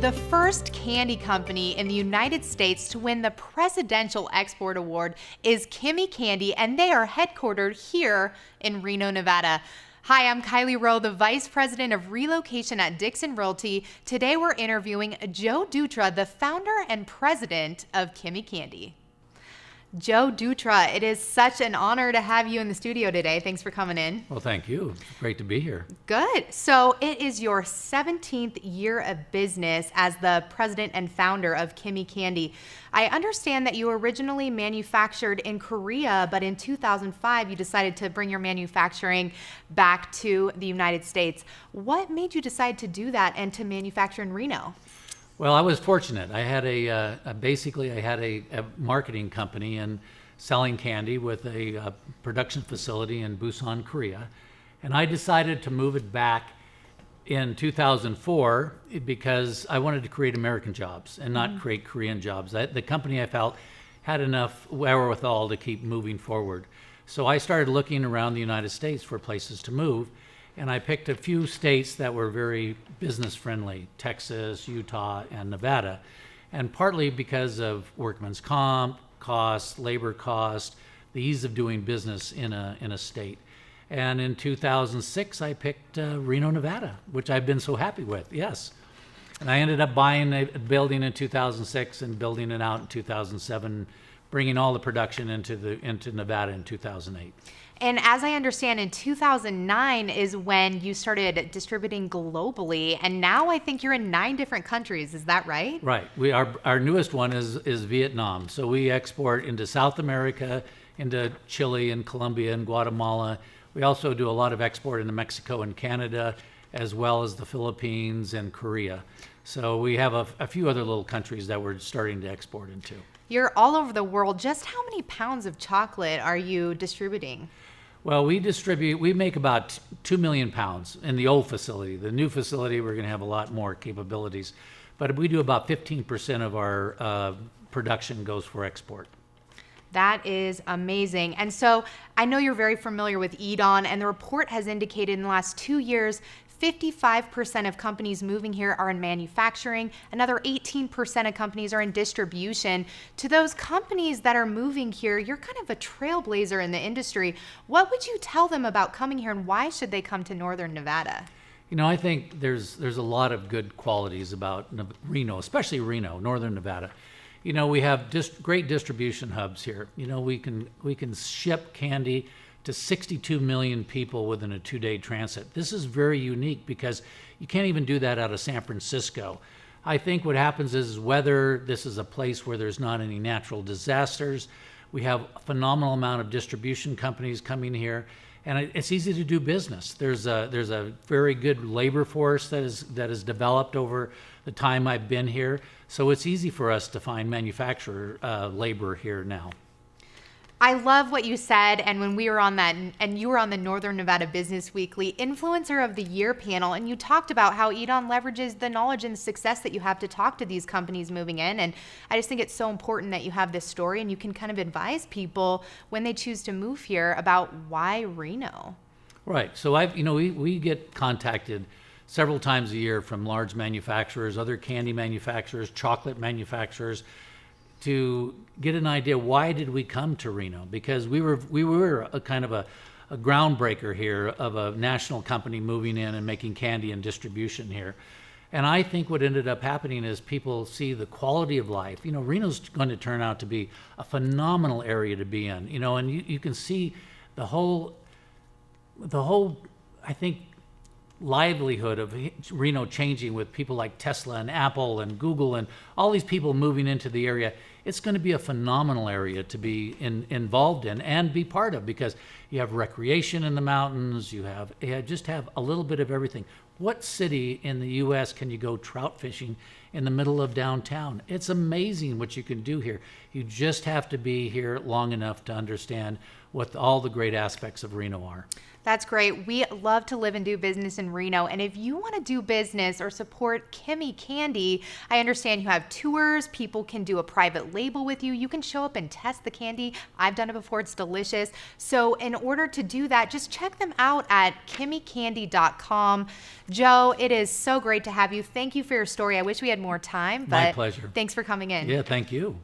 The first candy company in the United States to win the Presidential Export Award is Kimmie Candy, and they are headquartered here in Reno, Nevada. Hi, I'm Kylie Rowe, the Vice President of Relocation at Dickson Realty. Today we're interviewing Joe Dutra, the founder and president of Kimmie Candy. Joe Dutra, it is such an honor to have you in the studio today. Thanks for coming in. Well, thank you. It's great to be here. Good. So it is your 17th year of business as the president and founder of Kimmie Candy. I understand that you originally manufactured in Korea, but in 2005 you decided to bring your manufacturing back to the United States. What made you decide to do that and to manufacture in Reno? Well, I was fortunate. I had a marketing company and selling candy with a production facility in Busan, Korea. And I decided to move it back in 2004 because I wanted to create American jobs and not create Korean jobs. The company, I felt, had enough wherewithal to keep moving forward. So I started looking around the United States for places to move. And I picked a few states that were very business friendly: Texas, Utah, and Nevada. And partly because of workman's comp costs, labor costs, the ease of doing business in a state. And in 2006, I picked Reno, Nevada, which I've been so happy with, yes. And I ended up buying a building in 2006 and building it out in 2007, bringing all the production into Nevada in 2008. And as I understand, in 2009 is when you started distributing globally, and now I think you're in 9 different countries. Is that right? Right. Our newest one is Vietnam. So we export into South America, into Chile and Colombia and Guatemala. We also do a lot of export into Mexico and Canada, as well as the Philippines and Korea. So we have a few other little countries that we're starting to export into. You're all over the world. Just how many pounds of chocolate are you distributing? Well, we make about 2 million pounds in the old facility. The new facility, we're going to have a lot more capabilities. But we do about 15% of our production goes for export. That is amazing. And so I know you're very familiar with EDON, and the report has indicated in the last 2 years, 55% of companies moving here are in manufacturing. Another 18% of companies are in distribution. To those companies that are moving here, you're kind of a trailblazer in the industry. What would you tell them about coming here, and why should they come to Northern Nevada? You know, I think there's a lot of good qualities about Reno, especially Reno, Northern Nevada. You know, we have great distribution hubs here. You know, we can ship candy to 62 million people within a 2-day transit. This is very unique because you can't even do that out of San Francisco. I think what happens is weather. This is a place where there's not any natural disasters. We have a phenomenal amount of distribution companies coming here, and it's easy to do business. There's a very good labor force that is developed over the time I've been here, so it's easy for us to find manufacturer labor here now. I love what you said, and when we were on that, and you were on the Northern Nevada Business Weekly Influencer of the Year panel, and you talked about how EDON leverages the knowledge and the success that you have to talk to these companies moving in, and I just think it's so important that you have this story and you can kind of advise people when they choose to move here about why Reno. Right. So we get contacted several times a year from large manufacturers, other candy manufacturers, chocolate manufacturers, to get an idea, why did we come to Reno? Because we were a kind of a groundbreaker here of a national company moving in and making candy and distribution here. And I think what ended up happening is people see the quality of life. You know, Reno's going to turn out to be a phenomenal area to be in, you know, and you can see the whole, I think, livelihood of Reno changing with people like Tesla and Apple and Google and all these people moving into the area. It's going to be a phenomenal area to be involved in and be part of, because you have recreation in the mountains, you just have a little bit of everything. What city in the U.S. can you go trout fishing in the middle of downtown? It's amazing what you can do here. You just have to be here long enough to understand what all the great aspects of Reno are. That's great. We love to live and do business in Reno. And if you want to do business or support Kimmie Candy, I understand you have tours. People can do a private label with you. You can show up and test the candy. I've done it before. It's delicious. So in order to do that, just check them out at kimmiecandy.com. Joe, it is so great to have you. Thank you for your story. I wish we had more time, but My pleasure. Thanks for coming in. Yeah, thank you.